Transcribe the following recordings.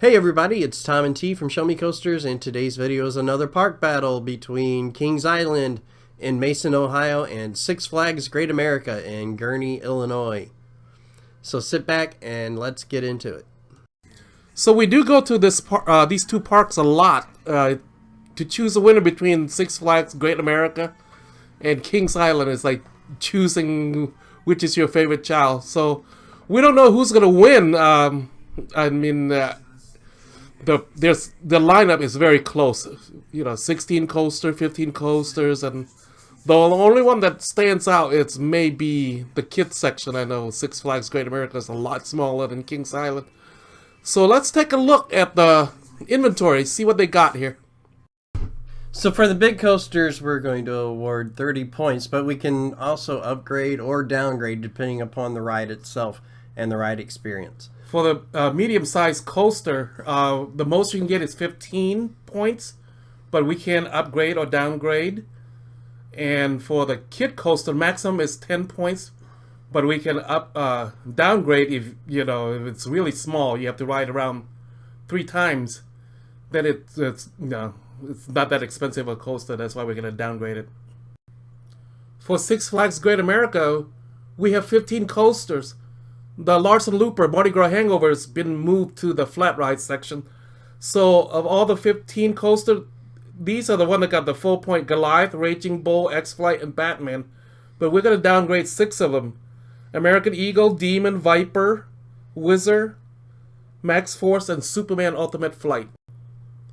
Hey everybody, it's Tom and T from Show Me Coasters, and today's video is another park battle between Kings Island in Mason, Ohio, and Six Flags Great America in Gurnee, Illinois. So sit back and let's get into it. So we do go to these two parks a lot to choose a winner between Six Flags Great America and Kings Island is like choosing which is your favorite child. So we don't know who's gonna win. The lineup is very close. 16 coaster, 15 coasters, and the only one that stands out is maybe the kids section. I know Six Flags Great America is a lot smaller than Kings Island. So let's take a look at the inventory, see what they got here. So for the big coasters, we're going to award 30 points, but we can also upgrade or downgrade depending upon the ride itself and the ride experience. For the medium-sized coaster, the most you can get is 15 points, but we can upgrade or downgrade. And for the kid coaster, maximum is 10 points, but we can downgrade if it's really small. You have to ride around 3 times. Then it's not that expensive a coaster. That's why we're gonna downgrade it. For Six Flags Great America, we have 15 coasters. The Larson Looper Mardi Gras Hangover has been moved to the flat ride section. So of all the 15 coasters, these are the one that got the full point: Goliath, Raging Bull, X-Flight, and Batman. But we're going to downgrade 6 of them: American Eagle, Demon, Viper, Whizzer, Max Force, and Superman Ultimate Flight.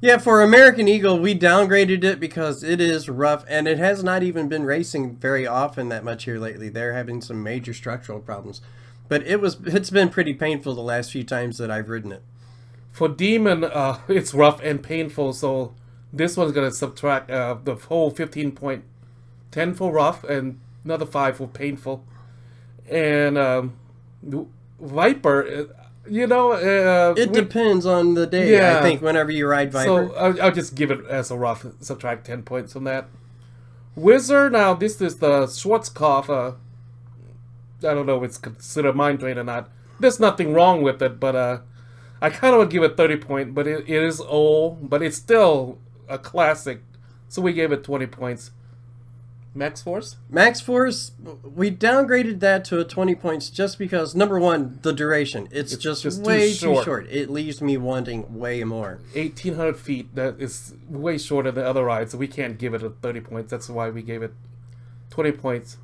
Yeah, for American Eagle, we downgraded it because it is rough, and it has not even been racing very often that much here lately. They're having some major structural problems. But it's been pretty painful the last few times that I've ridden it. For Demon, it's rough and painful, so this one's going to subtract the whole 15 point. 10 for rough and another 5 for painful. And Viper, it depends on the day, yeah. I think, whenever you ride Viper. So I'll just give it as a rough, subtract 10 points from that. Whizzer, now this is the Schwarzkopf. I don't know if it's considered mind drain or not. There's nothing wrong with it, but I kind of would give it 30 points, but it is old, but it's still a classic. So we gave it 20 points. Max Force? Max Force, we downgraded that to a 20 points just because, number one, the duration. It's just way too short. It leaves me wanting way more. 1,800 feet, that is way shorter than other rides, so we can't give it a 30 points. That's why we gave it 20 points.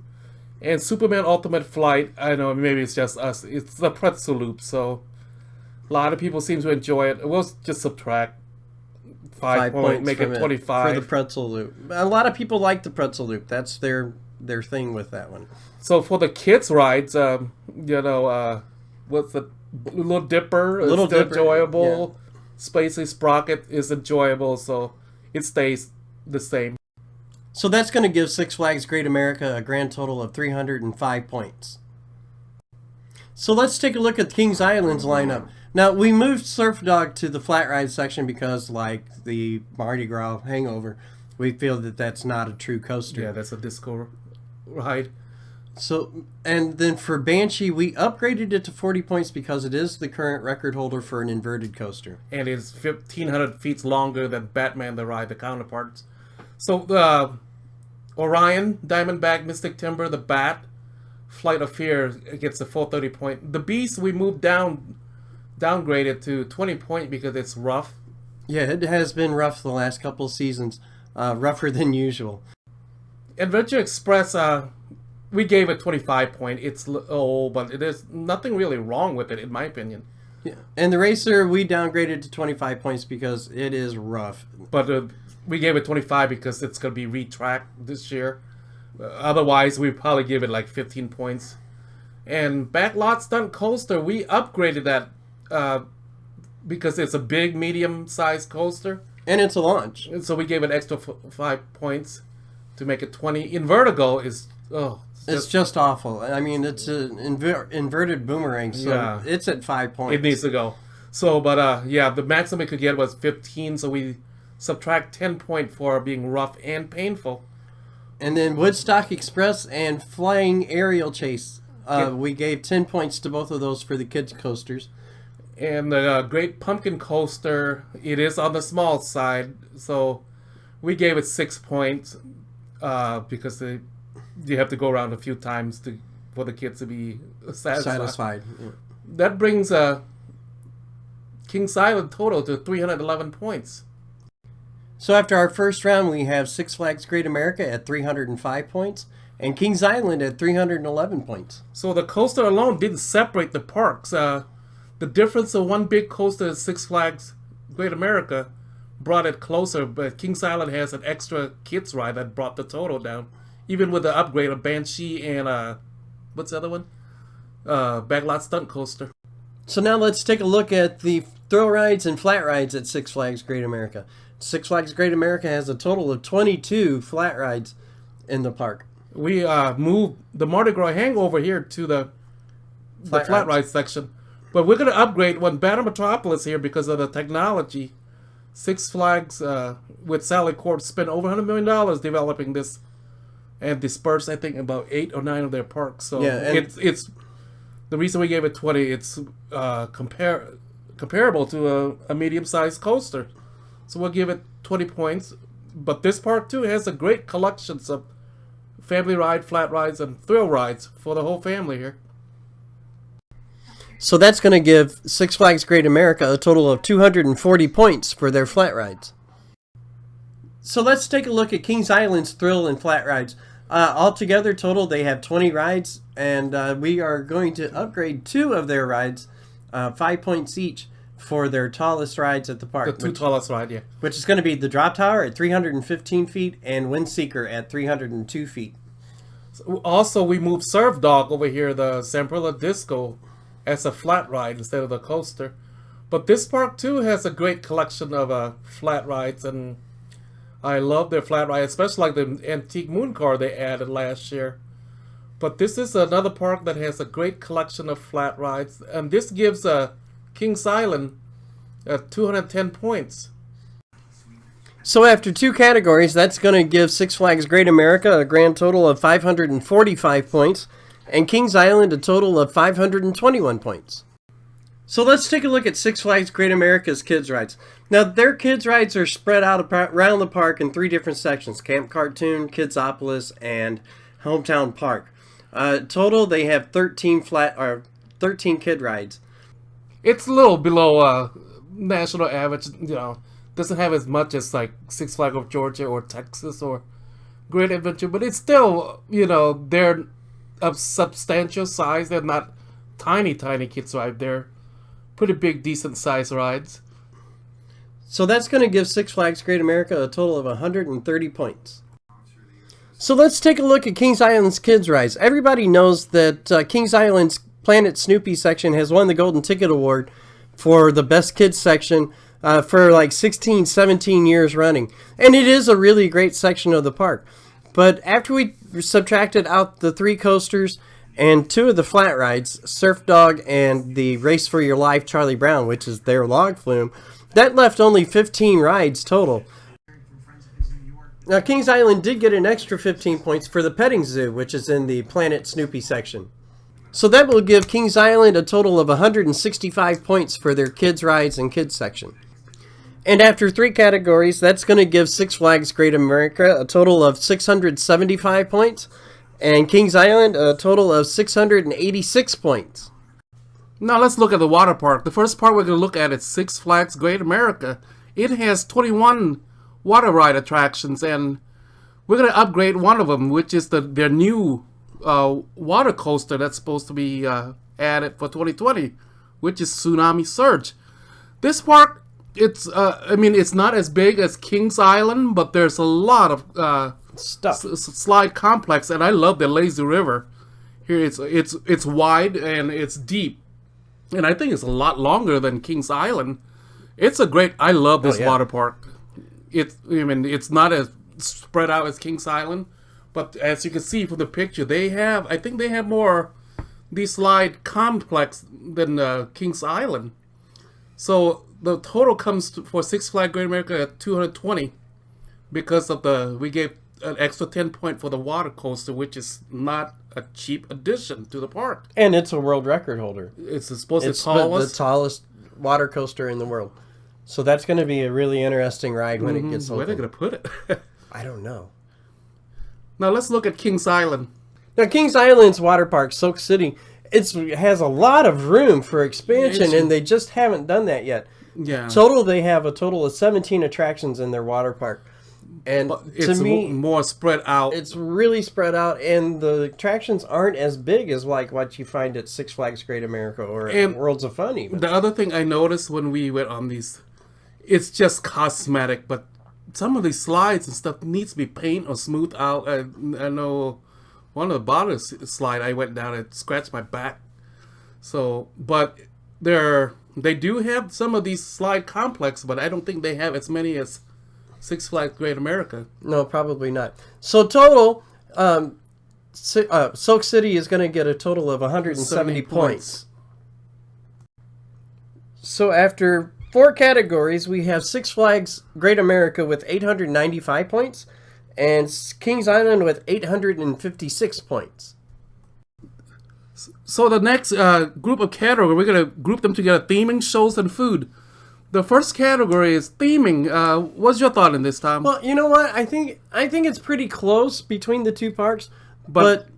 And Superman Ultimate Flight, I know maybe it's just us. It's the pretzel loop, so a lot of people seem to enjoy it. We'll just subtract 5 points, make it 25 for the pretzel loop. A lot of people like the pretzel loop. That's their thing with that one. So for the kids rides, what's the Little Dipper? Little Dipper, enjoyable. Yeah. Spacey Sprocket is enjoyable, so it stays the same. So that's going to give Six Flags Great America a grand total of 305 points. So let's take a look at Kings Island's lineup. Now, we moved Surf Dog to the flat ride section because, like the Mardi Gras Hangover, we feel that that's not a true coaster. Yeah, that's a disco ride. So, and then for Banshee, we upgraded it to 40 points because it is the current record holder for an inverted coaster. And it's 1,500 feet longer than Batman the Ride, the counterparts. So, Orion, Diamondback, Mystic Timber, the Bat, Flight of Fear gets a full 30 point. The Beast we moved downgraded to 20 point because it's rough. Yeah, it has been rough the last couple seasons, rougher than usual. Adventure Express, we gave it 25 point. It's old, but there's nothing really wrong with it in my opinion. Yeah, and the Racer we downgraded to 25 points because it is rough. But we gave it 25 because it's going to be retracked this year. Otherwise, we'd probably give it like 15 points. And Backlot Stunt Coaster, we upgraded that because it's a big, medium-sized coaster. And it's a launch. And so we gave it extra 5 points to make it 20. Invertigo is... It's just awful. I mean, it's an inverted boomerang, so yeah. It's at 5 points. It needs to go. So, but yeah, the maximum we could get was 15, so we subtract 10 points for being rough and painful. And then Woodstock Express and Flying Aerial Chase. We gave 10 points to both of those for the kids' coasters. And the Great Pumpkin Coaster, it is on the small side, so we gave it 6 points because you have to go around a few times for the kids to be satisfied. Yeah. That brings Kings Island total to 311 points. So after our first round, we have Six Flags Great America at 305 points and Kings Island at 311 points. So the coaster alone didn't separate the parks. The difference of one big coaster at Six Flags Great America brought it closer, but Kings Island has an extra kids ride that brought the total down. Even with the upgrade of Banshee and what's the other one? Backlot Stunt Coaster. So now let's take a look at the thrill rides and flat rides at Six Flags Great America. Six Flags Great America has a total of 22 flat rides in the park. We moved the Mardi Gras hangover here to the flat ride section. But we're going to upgrade one Banner Metropolis here because of the technology. Six Flags with Sally Corp spent over $100 million developing this and dispersed, I think, about 8 or 9 of their parks. So yeah, it's the reason we gave it 20. It's comparable to a medium-sized coaster. So we'll give it 20 points. But this park, too, has a great collection of family ride, flat rides, and thrill rides for the whole family here. So that's going to give Six Flags Great America a total of 240 points for their flat rides. So let's take a look at Kings Island's thrill and flat rides. Altogether, total, they have 20 rides, and we are going to upgrade 2 of their rides, 5 points each, for their tallest rides at the park. The 2 tallest ride, yeah. Which is going to be the Drop Tower at 315 feet and Windseeker at 302 feet. Also, we moved Surf Dog over here, the Zamperla Disco, as a flat ride instead of the coaster. But this park, too, has a great collection of flat rides, and I love their flat ride, especially like the Antique Moon Car they added last year. But this is another park that has a great collection of flat rides, and this gives Kings Island 210 points. So after 2 categories, that's going to give Six Flags Great America a grand total of 545 points, and Kings Island a total of 521 points. So let's take a look at Six Flags Great America's kids rides. Now their kids rides are spread out around the park in 3 different sections: Camp Cartoon, Kidsopolis, and Hometown Park. Total, they have 13 kid rides. It's a little below national average. Doesn't have as much as like Six Flags of Georgia or Texas or Great Adventure, but it's still, they're of substantial size. They're not tiny kids ride. They're pretty big, decent size rides. So that's going to give Six Flags Great America a total of 130 points. So let's take a look at Kings Island's kids rides. Everybody knows that Kings Island's Planet Snoopy section has won the Golden Ticket Award for the best kids section for like 16, 17 years running. And it is a really great section of the park. But after we subtracted out the 3 coasters and 2 of the flat rides, Surf Dog and the Race for Your Life Charlie Brown, which is their log flume, that left only 15 rides total. Now Kings Island did get an extra 15 points for the petting zoo, which is in the Planet Snoopy section. So that will give Kings Island a total of 165 points for their kids rides and kids section. And after 3 categories, that's going to give Six Flags Great America a total of 675 points, and Kings Island a total of 686 points. Now let's look at the water park. The first part we're going to look at is Six Flags Great America. It has 21 water ride attractions, and we're going to upgrade one of them, which is their new water coaster that's supposed to be added for 2020, which is Tsunami Surge. This park, it's not as big as Kings Island, but there's a lot of stuff. Slide complex, and I love the lazy river. Here it's wide and it's deep, and I think it's a lot longer than Kings Island. I love this water park. It's not as spread out as Kings Island, but as you can see from the picture, I think they have more the slide complex than Kings Island. So the total comes for Six Flags Great America at 220 because of we gave an extra 10 point for the water coaster, which is not a cheap addition to the park. And it's a world record holder. It's supposed to be the tallest water coaster in the world. So that's going to be a really interesting ride when it gets open. Where are they going to put it? I don't know. Now let's look at Kings Island. Now, Kings Island's water park, Soak City, it has a lot of room for expansion, and they just haven't done that yet. Yeah. They have a total of 17 attractions in their water park. And it's to me, more spread out. It's really spread out, and the attractions aren't as big as like what you find at Six Flags Great America or at Worlds of Fun even. The other thing I noticed when we went on these, it's just cosmetic, but some of these slides and stuff needs to be painted or smoothed out. I know one of the bottom slide I went down and scratched my back. So, but they do have some of these slide complex, but I don't think they have as many as Six Flags Great America. No, probably not. So total, Soak City is going to get a total of 170 points. So after 4 categories, we have Six Flags Great America with 895 points and Kings Island with 856 points. So the next group of category, we're going to group them together: theming, shows, and food. The first category is theming. What's your thought in this, Tom? Well, you know what? I think it's pretty close between the two parks, but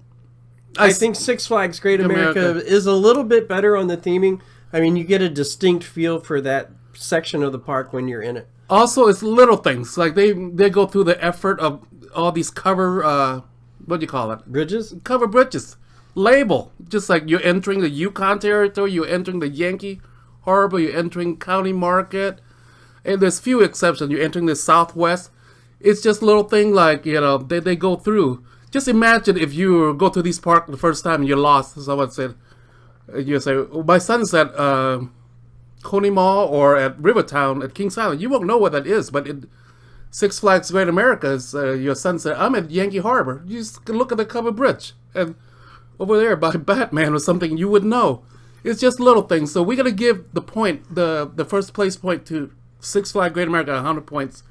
I think Six Flags Great America is a little bit better on the theming. I mean, you get a distinct feel for that section of the park when you're in it. Also, it's little things. Like they go through the effort of all these cover, what do you call it? Bridges? Cover bridges. Label. Just like you're entering the Yukon territory, you're entering the Yankee Harbor, you're entering County Market. And there's few exceptions. You're entering the Southwest. It's just little thing like, they go through. Just imagine if you go to these parks the first time and you're lost. Someone said, you say, my son's at Coney Mall or at Rivertown at Kings Island. You won't know what that is, but Six Flags Great America, your son said, I'm at Yankee Harbor. You just can look at the covered bridge. And over there by Batman or something, you would know. It's just little things. So we're going to give the point, the first place point to Six Flags Great America, 100 points.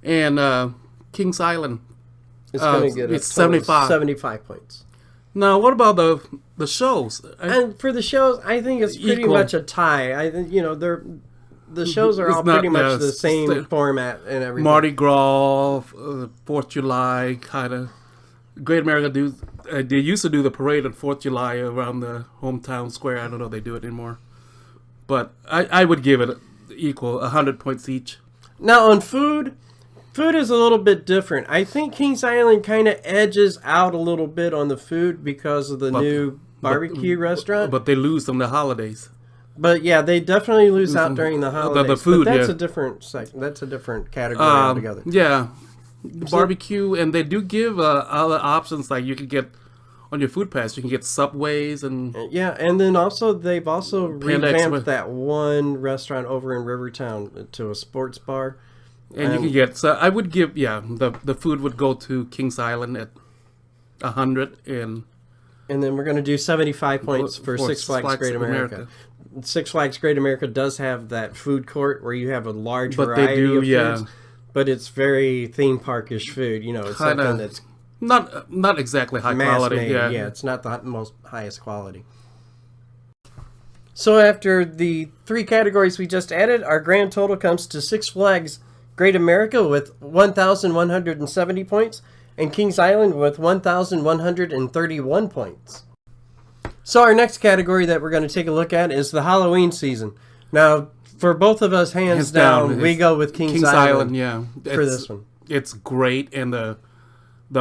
And Kings Island, it's going to get 75 points. Now, what about the shows? And for the shows, I think it's pretty much a tie. I think the shows are all pretty much the same format and everything. Mardi Gras, 4th of July, kind of. Great America they used to do the parade on 4th of July around the hometown square. I don't know if they do it anymore. But I would give it equal, 100 points each. Now, on food is a little bit different. I think Kings Island kind of edges out a little bit on the food because of the new barbecue restaurant. But they lose on the holidays. But yeah, they definitely lose out during the holidays. The food, but that's a different category altogether. Yeah. Barbecue, and they do give other options, like you can get on your food pass, you can get Subways and and then they've also revamped that one restaurant over in Rivertown to a sports bar, and you can get. So I would give the food would go to Kings Island at 100, and then we're going to do 75 points for Six Flags Great America. Six Flags Great America does have that food court where you have a large variety of foods. But it's very theme parkish food, It's something that's not exactly high quality. Yeah, it's not the most highest quality. So after the 3 categories we just added, our grand total comes to Six Flags Great America with 1,170 points, and Kings Island with 1,131 points. So our next category that we're going to take a look at is the Halloween season. Now, for both of us, hands down, we go with Kings Island for this one. It's great, and the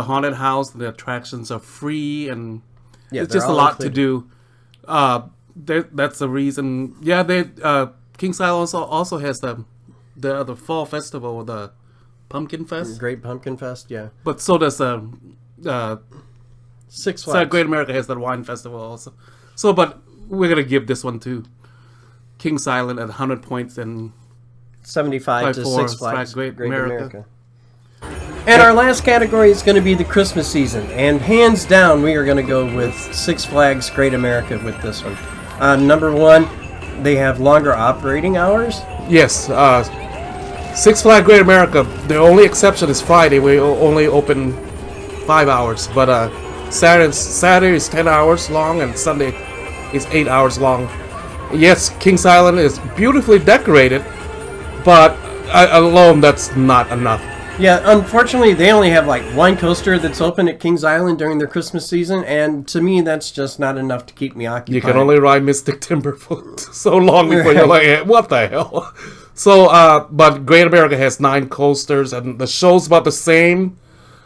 haunted house, the attractions are free, and it's just a lot to do. That's the reason. Yeah, Kings Island also has the fall festival, the Pumpkin Fest. Great Pumpkin Fest, yeah. But so does Six Flags. Great America has that wine festival also. So, but we're gonna give this one to Kings Island at 100 points and 75 to Six Flags Great America. And Yep. our last category is going to be the Christmas season. And hands down, we are going to go with Six Flags Great America with this one. Number one, they have longer operating hours. Yes, Six Flags Great America, the only exception is Friday. We only open 5 hours. But Saturday is 10 hours long, and Sunday is 8 hours long. Yes, Kings Island is beautifully decorated, but alone that's not enough. Yeah, unfortunately, they only have like one coaster that's open at Kings Island during their Christmas season, and to me, that's just not enough to keep me occupied. You can only ride Mystic Timber for so long before you're like, hey, what the hell? So, but Great America has 9 coasters, and the show's about the same.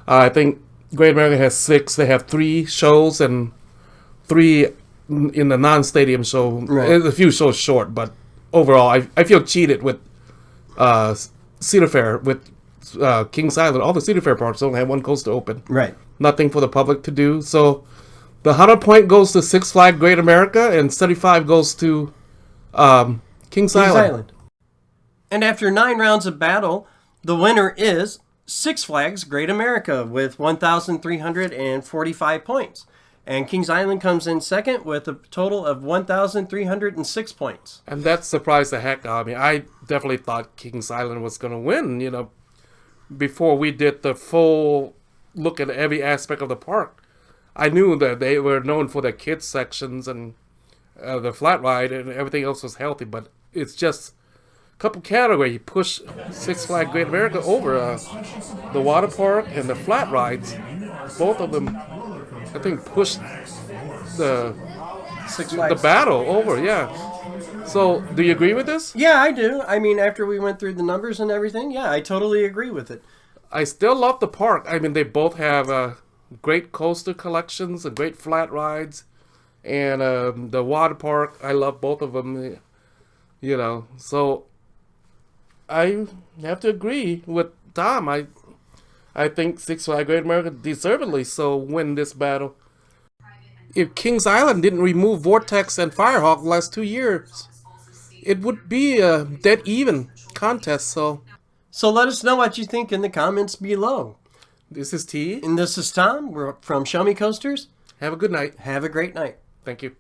I think Great America has 6. They have 3 shows and 3 in the non-stadium show. Right. There's a few shows short, but overall, I feel cheated with Cedar Fair, with Kings Island. All the Cedar Fair parks only have 1 coaster open. Right. Nothing for the public to do. So the 100 point goes to Six Flags Great America, and 75 goes to Kings Island. And after 9 rounds of battle, the winner is Six Flags Great America with 1,345 points. And Kings Island comes in second with a total of 1,306 points. And that surprised the heck out of me. I definitely thought Kings Island was going to win, you know, before we did the full look at every aspect of the park. I knew that they were known for their kids sections and the flat ride, and everything else was healthy, but it's just a couple categories. You push Six Flags Great America over the water park and the flat rides. Both of them, I think, pushed the battle over, yeah. So, do you agree with this? Yeah, I do. I mean, after we went through the numbers and everything, yeah, I totally agree with it. I still love the park. I mean, they both have great coaster collections and great flat rides. And the water park, I love both of them, you know. So, I have to agree with Tom. I think Six Flags Great America deservedly so win this battle. If Kings Island didn't remove Vortex and Firehawk the last 2 years, it would be a dead even contest. So let us know what you think in the comments below. This is T. And this is Tom. We're from Show Me Coasters. Have a good night. Have a great night. Thank you.